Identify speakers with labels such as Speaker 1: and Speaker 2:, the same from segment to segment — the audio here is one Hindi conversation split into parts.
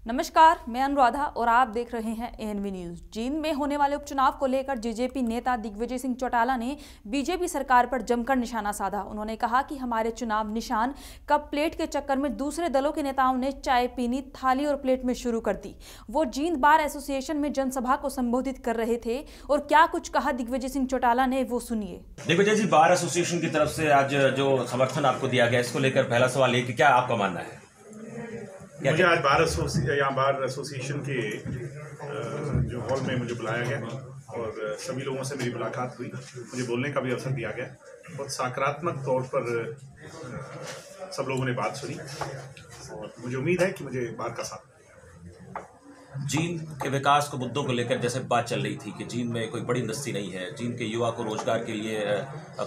Speaker 1: नमस्कार, मैं अनुराधा और आप देख रहे हैं एएनवी न्यूज। जींद में होने वाले उपचुनाव को लेकर जेजेपी नेता दिग्विजय सिंह चौटाला ने बीजेपी सरकार पर जमकर निशाना साधा। उन्होंने कहा कि हमारे चुनाव निशान कप प्लेट के चक्कर में दूसरे दलों के नेताओं ने चाय पीनी थाली और प्लेट में शुरू कर दी। वो जींद बार एसोसिएशन में जनसभा को संबोधित कर रहे थे और क्या कुछ कहा दिग्विजय सिंह चौटाला ने, वो सुनिए।
Speaker 2: दिग्विजय जी, बार एसोसिएशन की तरफ से आज जो समर्थन आपको दिया गया, इसको लेकर पहला सवाल ये कि क्या आपका मानना है?
Speaker 3: मुझे आज बार एसोसिएशन के जो हॉल में मुझे बुलाया गया और सभी लोगों से मेरी मुलाकात हुई। मुझे बोलने का भी अवसर दिया गया। बहुत सकारात्मक तौर पर सब लोगों ने बात सुनी और मुझे उम्मीद है कि मुझे बार का साथ।
Speaker 2: जींद के विकास को मुद्दों को लेकर जैसे बात चल रही थी कि जींद में कोई बड़ी इंडस्ट्री नहीं है, जींद के युवा को रोजगार के लिए,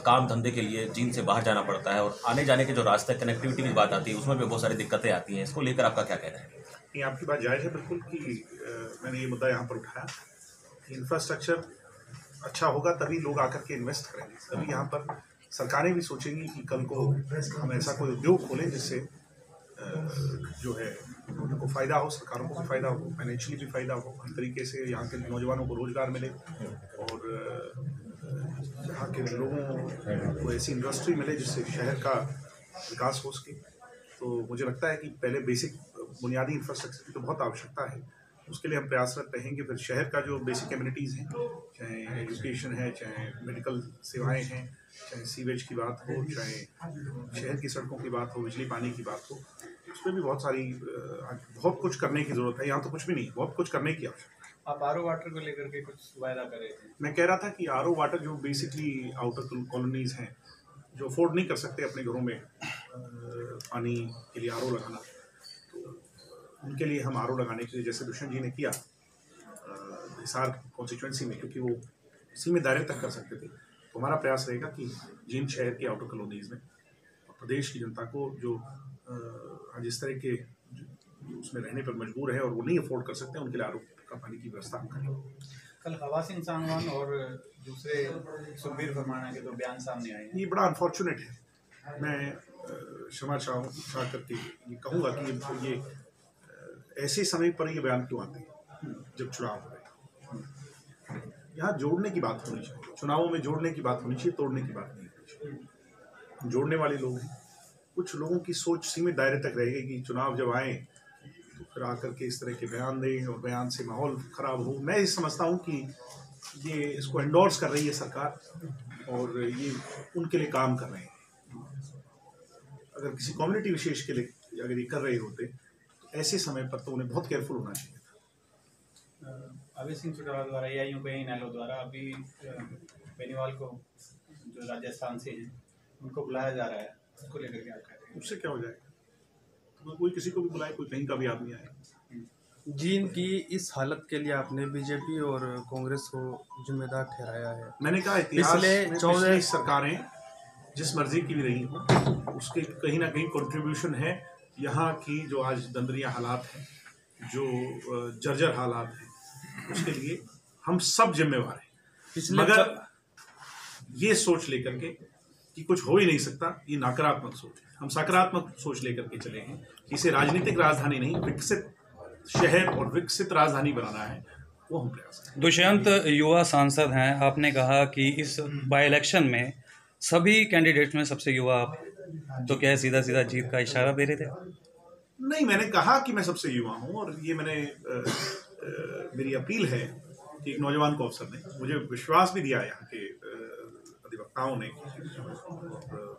Speaker 2: काम धंधे के लिए जींद से बाहर जाना पड़ता है और आने जाने के जो रास्ते कनेक्टिविटी की बात आती है उसमें भी बहुत सारी दिक्कतें आती हैं। इसको लेकर आपका क्या कहना है?
Speaker 3: ये आपकी बात जायज़ है बिल्कुल कि मैंने ये मुद्दा यहाँ पर उठाया कि इंफ्रास्ट्रक्चर अच्छा होगा तभी लोग आकर के इन्वेस्ट करेंगे, तभी यहाँ पर सरकारें भी सोचेंगी कि कल को हम ऐसा कोई उद्योग खोलें जिससे जो है उनको फ़ायदा हो, सरकारों को भी फ़ायदा हो, फाइनेंशियली भी फ़ायदा हो, हर तरीके से यहाँ के नौजवानों को रोज़गार मिले और यहाँ के लोगों को ऐसी इंडस्ट्री मिले जिससे शहर का विकास हो सके। तो मुझे लगता है कि पहले बेसिक बुनियादी इंफ्रास्ट्रक्चर की तो बहुत आवश्यकता है, उसके लिए हम प्रयासरत रहेंगे। फिर शहर का जो बेसिक एमिनिटीज़ हैं, चाहे एजुकेशन है, चाहे मेडिकल सेवाएं हैं, चाहे सीवेज की बात हो, चाहे शहर की सड़कों की बात हो, बिजली पानी की बात हो, उसमें भी बहुत कुछ करने की ज़रूरत है। यहाँ तो कुछ भी नहीं, बहुत कुछ करने की आवश्यकता है।
Speaker 4: आप आरओ वाटर को लेकर के कुछ वायदा कर रहे थे।
Speaker 3: मैं कह रहा था कि आरओ वाटर जो बेसिकली आउटर कॉलोनीज़ हैं जो अफोर्ड नहीं कर सकते अपने घरों में पानी के लिए आरओ लगाना, तो उनके लिए हम आरओ लगाने के लिए, जैसे दुष्यंत जी ने किया हिसार कॉन्स्टिट्यूंसी में, क्योंकि वो सीमित दायरे तक कर सकते थे, तो हमारा प्रयास रहेगा कि जींद शहर के आउटर कॉलोनीज़ में और प्रदेश की जनता को जो आज इस तरह के उसमें रहने पर मजबूर है और वो नहीं अफोर्ड कर सकते, उनके लिए आरओ का पानी की व्यवस्था हम करेंगे।
Speaker 4: कल हवा सिंह सांगवान और दूसरे सुखबीर फरमाना के तो बयान सामने आए।
Speaker 3: ये बड़ा अनफॉर्चुनेट है। मैं क्षमा चाह करके ये कहूँगा कि ये ऐसे समय पर ये बयान क्यों आते हैं जब चुनाव हो रहे हैं। यहाँ जोड़ने की बात होनी चाहिए, चुनावों में जोड़ने की बात होनी चाहिए, तोड़ने की बात नहीं होनी चाहिए। जोड़ने वाले लोग हैं, कुछ लोगों की सोच सीमित दायरे तक रहेगी कि चुनाव जब आए तो फिर आकर के इस तरह के बयान दें और बयान से माहौल ख़राब हो। मैं ये समझता हूँ कि ये इसको एंडोर्स कर रही है सरकार और ये उनके लिए काम कर रहे हैं। अगर किसी कम्युनिटी विशेष के लिए अगर ये कर रहे होते तो ऐसे समय पर तो उन्हें बहुत केयरफुल होना चाहिए था।
Speaker 4: अभय सिंह चौटाला द्वारा या यूं कहीं नैलो द्वारा अभी बेनीवाल को जो राजस्थान से हैं उनको बुलाया जा रहा है, उसको लेकर क्या कहते हैं?
Speaker 3: उससे क्या हो जाएगा? तो कोई किसी को भी बुलाए, कोई कहीं का भी आदमी आए।
Speaker 5: जींद की इस हालत के लिए आपने बीजेपी और कांग्रेस को जिम्मेदार ठहराया है।
Speaker 3: मैंने कहा पिछले सरकारें जिस मर्जी की भी रही हों, उसके कहीं ना कहीं कंट्रीब्यूशन है। यहाँ की जो आज दंदरिया हालात हैं, जो जर्जर हालात हैं, उसके लिए हम सब जिम्मेवार हैं। मगर ये सोच लेकर के कि कुछ हो ही नहीं सकता, ये नकारात्मक सोच है। हम सकारात्मक सोच लेकर के चले हैं। इसे राजनीतिक राजधानी नहीं, विकसित शहर और विकसित राजधानी बनाना है, वो हम प्रयास करें।
Speaker 6: दुष्यंत युवा सांसद हैं, आपने कहा कि इस बाई इलेक्शन में सभी कैंडिडेट्स में सबसे युवा आप, तो क्या सीधा सीधा जीत का इशारा दे रहे थे?
Speaker 3: नहीं, मैंने कहा कि मैं सबसे युवा हूँ और ये मेरी अपील है कि एक नौजवान को अवसर दें। मुझे विश्वास भी दिया यहाँ के अधिवक्ताओं ने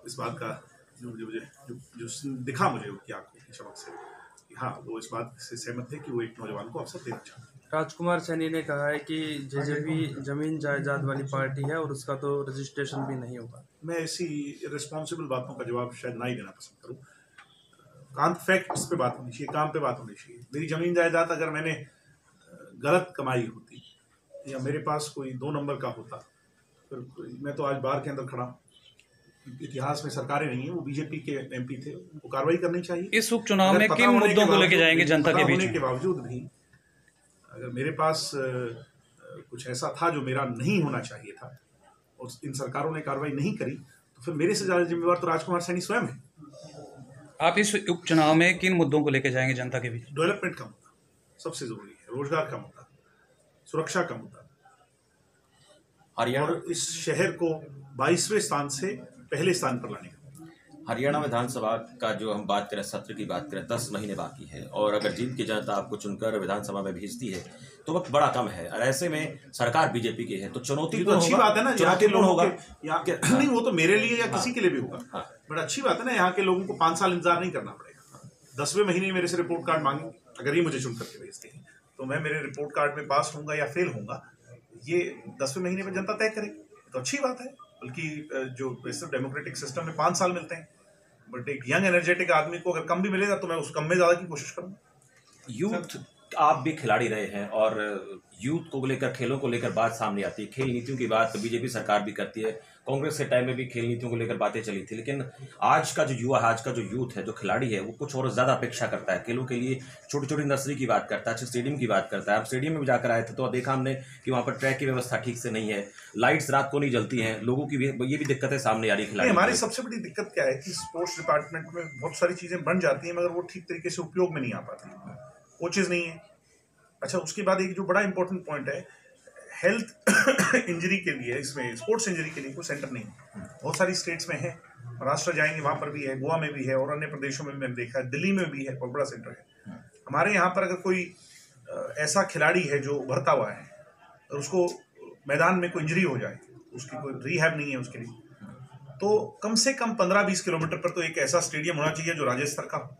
Speaker 3: इस बात का जो दिखा मुझे उनकी आंखों की चमक से, हाँ, वो इस बात से सहमत थे कि वो एक नौजवान को अवसर देना चाहते हैं।
Speaker 5: राजकुमार सैनी ने कहा है कि जेजेपी जमीन जायदाद वाली पार्टी है और उसका तो रजिस्ट्रेशन भी नहीं होगा।
Speaker 3: मैं ऐसी रिस्पॉन्सिबल बातों का जवाब शायद ना ही देना पसंद करूँ। काम फैक्ट्स पे बात होनी चाहिए, काम पे बात होनी चाहिए। मेरी जमीन जायदाद अगर मैंने गलत कमाई होती या मेरे पास कोई 2 नंबर का होता, फिर मैं तो आज बार के अंदर खड़ा हूँ। इतिहास में सरकारें नहीं है, वो बीजेपी के एमपी थे, उनको कार्रवाई करनी चाहिए।
Speaker 6: इस उपचुनाव में किन मुद्दों को लेकर जाएंगे जनता के बीच में?
Speaker 3: के बावजूद भी अगर मेरे पास कुछ ऐसा था जो मेरा नहीं होना चाहिए था और इन सरकारों ने कार्रवाई नहीं करी, तो फिर मेरे से ज़्यादा जिम्मेवार तो राजकुमार सैनी स्वयं है।
Speaker 6: आप इस उपचुनाव में किन मुद्दों को लेकर जाएंगे जनता के बीच?
Speaker 3: डेवलपमेंट का मुद्दा, सबसे जरूरी है, रोजगार का मुद्दा, सुरक्षा का मुद्दा,
Speaker 2: हरियाणा
Speaker 3: और इस शहर को 22वें स्थान से पहले स्थान पर लाने का।
Speaker 2: हरियाणा विधानसभा का जो हम बात करें, सत्र की बात करें, 10 महीने बाकी है और अगर जींद की जनता आपको चुनकर विधानसभा में भेजती है तो वक्त बड़ा कम है और ऐसे में सरकार बीजेपी की है तो चुनौती
Speaker 3: तो अच्छी बात है ना, यहाँ के लोग होगा नहीं, वो तो मेरे लिए या किसी के लिए भी होगा, बट अच्छी बात है ना, यहाँ के लोगों को 5 साल इंतजार नहीं करना पड़ेगा। 10वें महीने मेरे से रिपोर्ट कार्ड मांगे, अगर ये मुझे चुन करके भेजते हैं तो मैं मेरे रिपोर्ट कार्ड में पास होऊंगा या फेल होऊंगा, ये 10वें महीने में जनता तय करेगी, तो अच्छी बात है। बल्कि जो डेमोक्रेटिक सिस्टम में 5 साल मिलते हैं, बट एक यंग एनर्जेटिक आदमी को अगर कम भी मिलेगा तो मैं उस कम में ज्यादा की कोशिश करूंगा।
Speaker 2: यूथ, आप भी खिलाड़ी रहे हैं और यूथ को लेकर, खेलों को लेकर बात सामने आती है, खेल नीतियों की बात बीजेपी सरकार भी करती है, कांग्रेस के टाइम में भी खेल नीतियों को लेकर बातें चली थी, लेकिन आज का जो युवा, आज का जो यूथ है, जो खिलाड़ी है, वो कुछ और ज्यादा अपेक्षा करता है। खेलों के लिए छोटी छोटी नर्सरी की बात करता है, अच्छे स्टेडियम की बात करता है। आप स्टेडियम में भी जाकर आए थे तो देखा हमने कि वहाँ पर ट्रैक की व्यवस्था ठीक से नहीं है, लाइट्स रात को नहीं जलती हैं, लोगों की भी ये भी दिक्कतें सामने आ रही है।
Speaker 3: हमारी सबसे बड़ी दिक्कत क्या है कि स्पोर्ट्स डिपार्टमेंट में बहुत सारी चीजें बन जाती हैं मगर वो ठीक तरीके से उपयोग में नहीं आ पाती, कोचेज नहीं है। अच्छा, उसके बाद एक जो बड़ा इंपॉर्टेंट पॉइंट है, हेल्थ इंजरी के लिए, इसमें स्पोर्ट्स इंजरी के लिए कोई सेंटर नहीं है। बहुत सारी स्टेट्स में है, महाराष्ट्र जाएंगे वहाँ पर भी है, गोवा में भी है और अन्य प्रदेशों में मैंने देखा है, दिल्ली में भी है, बहुत बड़ा सेंटर है। हमारे यहाँ पर अगर कोई ऐसा खिलाड़ी है जो उभरता हुआ है और उसको मैदान में कोई इंजरी हो जाए, उसकी कोई रिहैब नहीं है उसके लिए, तो कम से कम 15-20 किलोमीटर पर तो एक ऐसा स्टेडियम होना चाहिए जो राज्य स्तर का हो,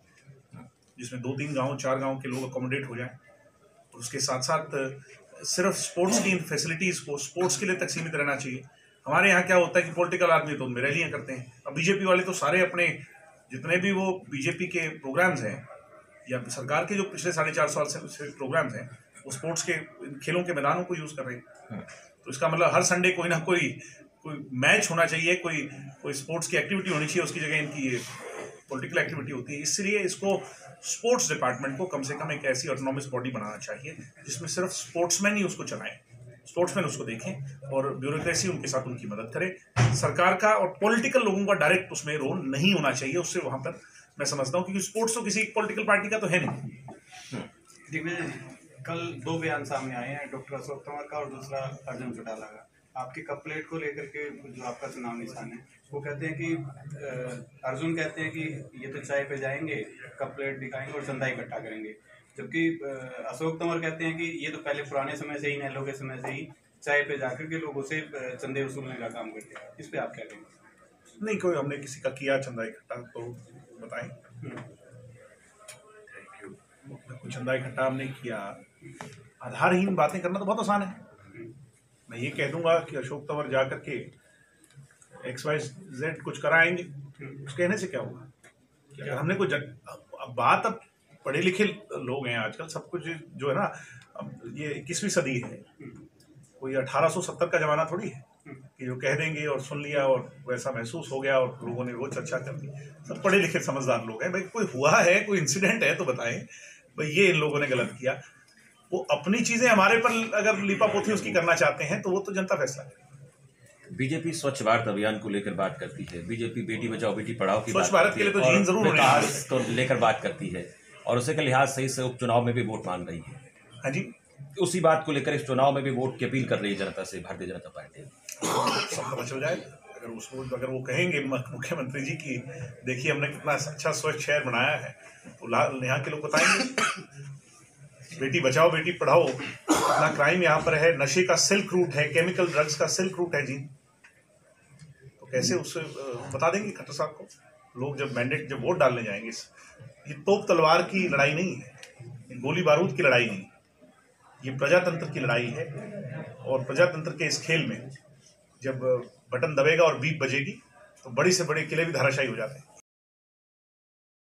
Speaker 3: जिसमें 2-3 गाँव 4 गाँव के लोग अकोमोडेट हो जाए। उसके साथ साथ सिर्फ स्पोर्ट्स की फैसिलिटीज को स्पोर्ट्स के लिए तक सीमित रहना चाहिए। हमारे यहाँ क्या होता है कि पॉलिटिकल आदमी तो उनमें रैलियाँ करते हैं, अब बीजेपी वाले तो सारे अपने जितने भी वो बीजेपी के प्रोग्राम्स हैं या सरकार के जो पिछले 4.5 साल से प्रोग्राम्स हैं वो स्पोर्ट्स के, खेलों के मैदानों को यूज़ कर रहे हैं। तो इसका मतलब हर संडे कोई ना कोई मैच होना चाहिए, कोई स्पोर्ट्स की एक्टिविटी होनी चाहिए, उसकी जगह इनकी ये पॉलिटिकल एक्टिविटी होती है। इसलिए इसको स्पोर्ट्स डिपार्टमेंट को कम से कम एक ऐसी ऑटोनॉमस बॉडी बनाना चाहिए जिसमें सिर्फ स्पोर्ट्समैन ही उसको चलाएं, स्पोर्ट्समैन उसको देखें और ब्यूरोक्रेसी उनके साथ उनकी मदद करे। सरकार का और पॉलिटिकल लोगों का डायरेक्ट उसमें रोल नहीं होना चाहिए, उससे वहाँ पर मैं समझता हूँ, क्योंकि स्पोर्ट्स तो किसी पॉलिटिकल पार्टी का तो है नहीं।
Speaker 4: दिग्विजय जी, कल 2 बयान सामने आए हैं, डॉक्टर अशोक तंवर का और दूसरा अर्जुन चौटाला का, आपकी कप प्लेट को लेकर के जो आपका चुनाव निशान है, वो कहते हैं कि अर्जुन कहते हैं कि ये तो चाय पे जाएंगे, कप प्लेट दिखाएंगे और चंदा इकट्ठा करेंगे, जबकि अशोक तंवर कहते हैं कि ये तो पहले पुराने समय से ही, नेहरू के समय से ही चाय पे जाकर के लोगों से चंदे वसूलने का काम करते हैं। इस पर आप क्या कहेंगे?
Speaker 3: नहीं, कोई हमने किसी का किया चंदा इकट्ठा तो बताएं। कोई चंदा इकट्ठा हमने किया, आधारहीन बातें करना तो बहुत आसान है। मैं ये कह दूंगा कि अशोक तंवर जा करके XYZ कुछ कराएंगे, उस कहने से क्या होगा? अगर हमने कोई बात, अब पढ़े लिखे लोग हैं आजकल, सब कुछ जो है ना, अब ये 21वीं सदी है, कोई 1870 का जमाना थोड़ी है कि जो कह देंगे और सुन लिया और वैसा महसूस हो गया और लोगों ने वो चर्चा कर दी। सब पढ़े लिखे समझदार लोग हैं। भाई कोई हुआ है, कोई इंसिडेंट है तो बताएं, भाई ये इन लोगों ने गलत किया। वो अपनी चीजें हमारे पर अगर लिपापोती उसकी करना चाहते हैं तो वो तो जनता फैसला करेगी।
Speaker 2: बीजेपी स्वच्छ भारत अभियान को लेकर बात करती है, बीजेपी बेटी बचाओ बेटी पढ़ाओ की
Speaker 3: स्वच्छ भारत के लिए तो जीन जरूर होने
Speaker 2: विकास को लेकर बात करती है और उसे के लिहाज सही से उपचुनाव में भी वोट मांग रही है।
Speaker 3: हाँ जी,
Speaker 2: उसी बात को लेकर इस चुनाव में भी वोट की अपील कर रही है जनता से, भारतीय जनता पार्टी।
Speaker 3: सब पता चल जाए अगर वो कहेंगे मुख्यमंत्री जी की देखिए हमने कितना अच्छा स्वच्छ शहर बनाया है, तो यहाँ के लोग बताएंगे। बेटी बचाओ बेटी पढ़ाओ, इतना क्राइम यहाँ पर है, नशे का सिल्क रूट है, केमिकल ड्रग्स का सिल्क रूट है जी, तो कैसे उससे बता देंगे खट्टर साहब को? लोग जब वोट डालने जाएंगे, ये तोप तलवार की लड़ाई नहीं है, ये गोली बारूद की लड़ाई नहीं, ये प्रजातंत्र की लड़ाई है। और प्रजातंत्र के इस खेल में जब बटन दबेगा और बीप बजेगी तो बड़ी से बड़े किले भी धाराशायी हो जाते हैं।